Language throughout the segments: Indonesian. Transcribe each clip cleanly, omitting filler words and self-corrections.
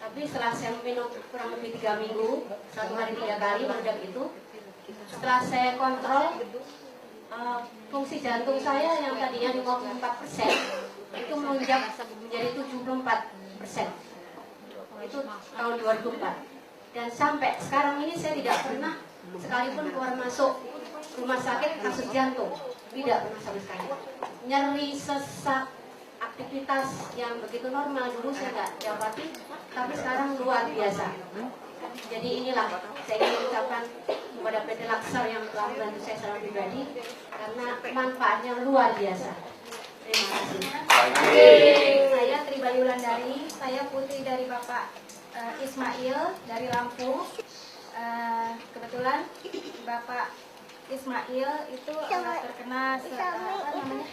Tapi setelah saya minum kurang lebih 3 minggu, 1 hari 3 kali meledak itu, setelah saya kontrol, fungsi jantung saya yang tadinya 54% itu melonjak menjadi 74%. Itu tahun 2004. Dan sampai sekarang ini saya tidak pernah sekalipun keluar masuk rumah sakit kasus jantung, tidak pernah sama sekali. Nyeri, sesak, aktivitas yang begitu normal dulu saya nggak dapati, tapi sekarang luar biasa. Jadi inilah saya ingin ucapkan kepada PT Laksar yang telah membantu saya secara pribadi, karena manfaatnya luar biasa. Terima kasih. Saya Tribayu Wulandari, saya putri dari Bapak Ismail dari Lampung. Kebetulan Bapak Ismail itu terkena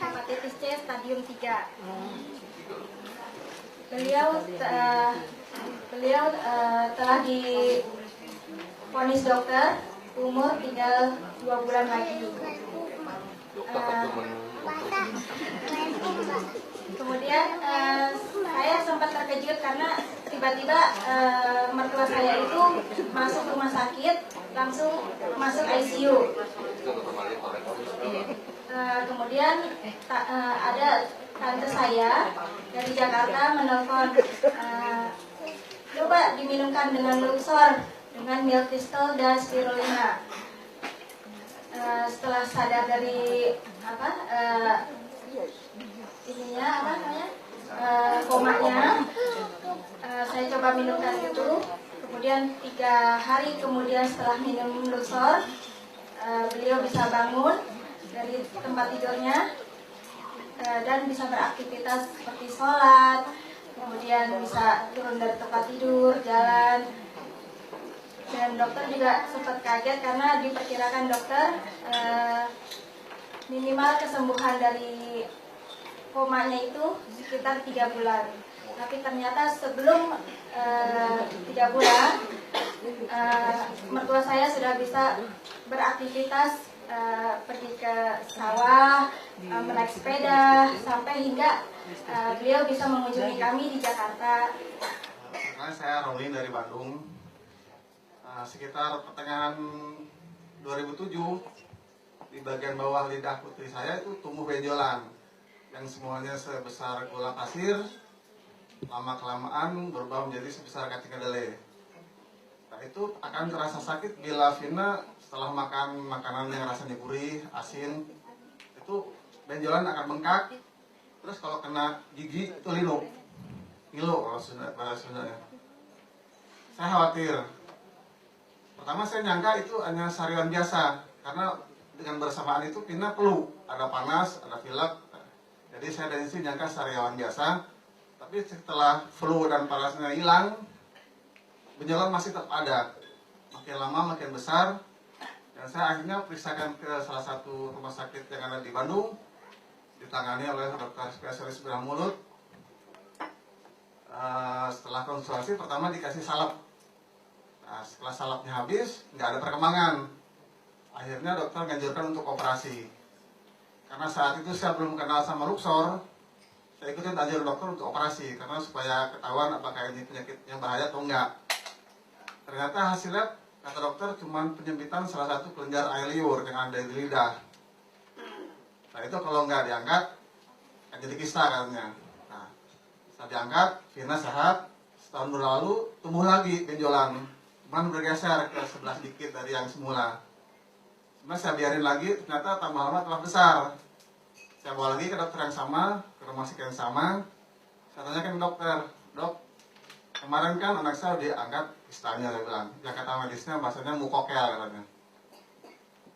hepatitis C stadium 3. Beliau telah divonis dokter, umur tinggal 2 bulan lagi. Kemudian saya sempat terkejut karena tiba-tiba mertua saya itu masuk rumah sakit, langsung masuk ICU. Kemudian ada tante saya dari Jakarta menelpon, coba diminumkan dengan Luxor, dengan milkrystal dan spirulina. Setelah sadar dari komanya, saya coba minumkan itu. Kemudian 3 hari kemudian setelah minum Luxor, beliau bisa bangun dari tempat tidurnya dan bisa beraktivitas seperti sholat, kemudian bisa turun dari tempat tidur, jalan. Dan dokter juga sempat kaget karena diperkirakan dokter minimal kesembuhan dari komanya itu sekitar 3 bulan. Tapi ternyata sebelum 3 bulan, mertua saya sudah bisa beraktivitas, pergi ke sawah, menaik sepeda, sampai hingga beliau bisa mengunjungi kami di Jakarta. Saya Rolin dari Bandung. Sekitar pertengahan 2007, di bagian bawah lidah putri saya itu tumbuh benjolan yang semuanya sebesar gula pasir, lama-kelamaan berubah menjadi sebesar cacing kedelai. Nah, itu akan terasa sakit bila Vina setelah makan makanan yang rasanya gurih, asin, itu benjolan akan bengkak. Terus kalau kena gigi itu ngilu kalau Sundanya. Saya khawatir. Pertama saya nyangka itu hanya sariawan biasa, karena dengan bersamaan itu Vina flu, ada panas, ada pilek. Jadi saya dari sini nyangka sariawan biasa. Tapi setelah flu dan panasnya hilang, benjolan masih tetap ada. Makin lama makin besar. Dan saya akhirnya periksakan ke salah satu rumah sakit yang ada di Bandung, ditangani oleh dokter spesialis bedah mulut. Setelah konsultasi pertama dikasih salep. Nah, setelah salapnya habis, nggak ada perkembangan. Akhirnya dokter menganjurkan untuk operasi. Karena saat itu saya belum kenal sama Luxor, saya ikutin anjuran dokter untuk operasi, karena supaya ketahuan apakah ini penyakit yang bahaya atau enggak. Ternyata hasilnya, kata dokter, cuma penyempitan salah satu kelenjar air liur yang ada di lidah. Nah itu kalau nggak diangkat, akan jadi kista katanya. Nah, setelah diangkat, Vina sehat. Setahun berlalu, tumbuh lagi benjolan. Cuman bergeser ke sebelah sedikit dari yang semula. Cuma saya biarin lagi, ternyata tambah lama telah besar. Saya bawa lagi ke dokter yang sama, ke rumah sakit yang sama. Saya tanyakan ke dokter, dok, kemarin kan anak saya diangkat kistanya, saya bilang. Ya kata medisnya bahasanya mukokel katanya.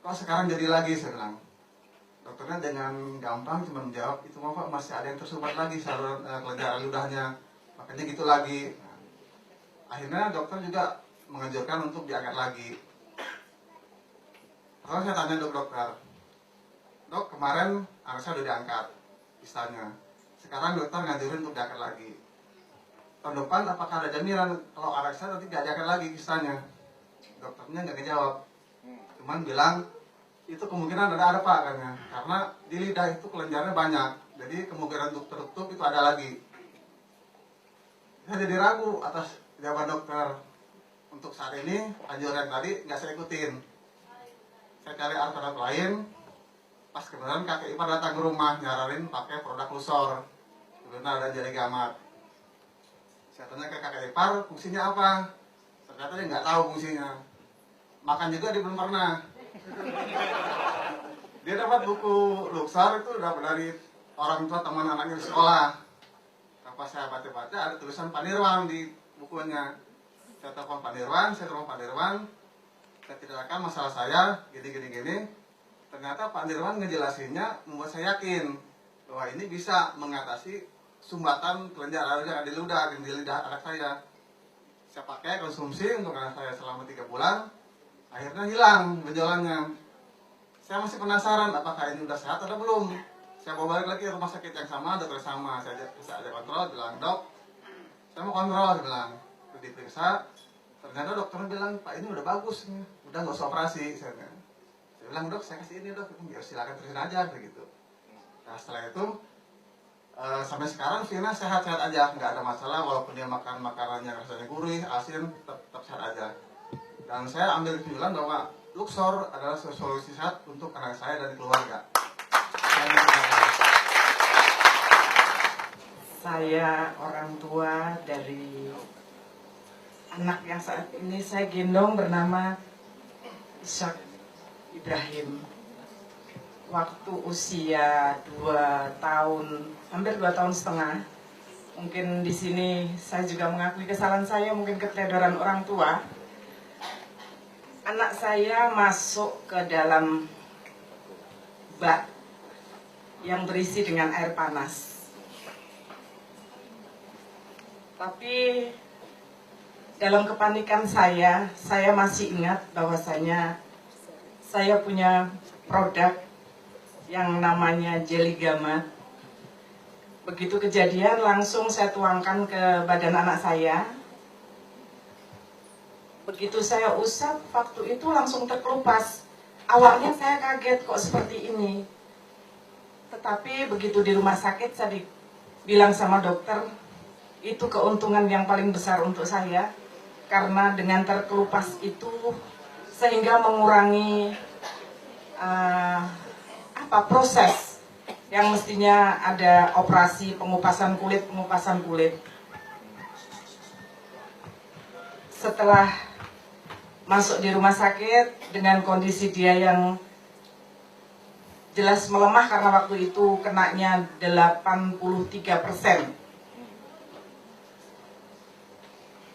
Kok sekarang jadi lagi, saya bilang. Dokternya dengan gampang cuma menjawab, itu mah Pak masih ada yang tersumbat lagi saluran kelenjar ludahnya. Makanya gitu lagi. Nah, akhirnya dokter juga menganjurkan untuk diangkat lagi. Lalu saya tanya dokter, dok kemarin anak saya udah diangkat kistanya, sekarang dokter ngajurin untuk diangkat lagi. Tahun depan apakah ada jaminan kalau anak saya nanti gak diangkat lagi kistanya? Dokternya nggak ngejawab, cuman bilang itu kemungkinan ada Pak katanya, karena di lidah itu kelenjarnya banyak, jadi kemungkinan untuk tertutup itu ada lagi. Saya jadi ragu atas pejabat dokter. Untuk saat ini anjuran tadi nggak saya ikutin. Saya cari alternatif lain. Pas kebetulan kakek ipar datang ke rumah nyaranin pakai produk Luxor, Spirulina dan Jelly Gamat. Saya tanya ke kakek ipar fungsinya apa. Ternyata dia nggak tahu fungsinya. Makan juga dia belum pernah. Dia dapat buku Luxor itu dapat dari orang tua teman anaknya di sekolah. Pas saya baca-baca ada tulisan Pak Nirwan di bukunya. Saya telepon Pak Nirwan, saya ceritakan masalah saya, gini. Ternyata Pak Nirwan ngejelasinnya membuat saya yakin bahwa ini bisa mengatasi sumbatan kelenjar air yang ada di lidah anak saya. Saya pakai konsumsi untuk anak saya selama 3 bulan, akhirnya hilang benjolannya. Saya masih penasaran apakah ini udah sehat atau belum. Saya bawa balik lagi ke rumah sakit yang sama, dokter sama. Saya ajak kontrol, bilang, "Dok, saya mau kontrol," dia bilang. Diperiksa, ternyata dokternya bilang, "Pak, ini udah bagus nih, udah nggak usah operasi." Saya bilang, "Dok, saya kasih ini, Dok." "Ya silakan terusin aja," begitu. Nah setelah itu sampai sekarang Vina sehat-sehat aja, nggak ada masalah walaupun dia makan makanan yang rasanya gurih, asin, tetap sehat aja. Dan saya ambil kesimpulan bahwa Luxor adalah solusi sehat untuk anak saya dan keluarga. Saya orang tua dari anak yang saat ini saya gendong bernama Ishak Ibrahim. Waktu usia 2 tahun, hampir 2 tahun setengah. Mungkin di sini saya juga mengakui kesalahan saya, mungkin keteledoran orang tua. Anak saya masuk ke dalam bak yang berisi dengan air panas. Tapi dalam kepanikan saya masih ingat bahwasanya saya punya produk yang namanya Jelly Gamat. Begitu kejadian langsung saya tuangkan ke badan anak saya. Begitu saya usap, waktu itu langsung terkelupas. Awalnya saya kaget kok seperti ini. Tetapi begitu di rumah sakit saya bilang sama dokter, itu keuntungan yang paling besar untuk saya. Karena dengan terkelupas itu sehingga mengurangi proses yang mestinya ada operasi pengupasan kulit. Setelah masuk di rumah sakit dengan kondisi dia yang jelas melemah karena waktu itu kenanya 83%.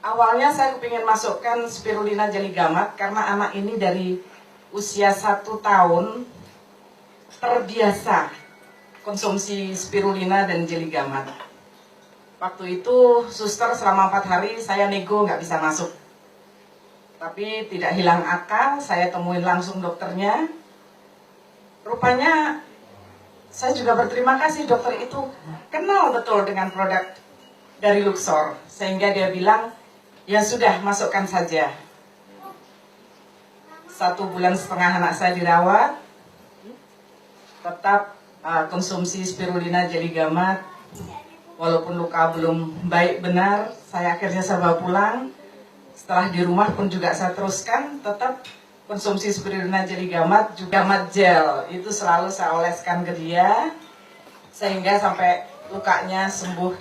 Awalnya saya kepingin masukkan Spirulina Jelly Gamat karena anak ini dari usia 1 tahun terbiasa konsumsi Spirulina dan Jelly Gamat. Waktu itu suster selama 4 hari saya nego nggak bisa masuk. Tapi tidak hilang akal, saya temuin langsung dokternya. Rupanya saya juga berterima kasih dokter itu kenal betul dengan produk dari Luxor. Sehingga dia bilang, "Ya sudah, masukkan saja." 1,5 bulan anak saya dirawat, tetap konsumsi Spirulina Jelly Gamat. Walaupun luka belum baik benar, saya akhirnya bawa pulang. Setelah di rumah pun juga saya teruskan, tetap konsumsi Spirulina Jelly Gamat, juga Gamat Gel. Itu selalu saya oleskan ke dia, sehingga sampai lukanya sembuh.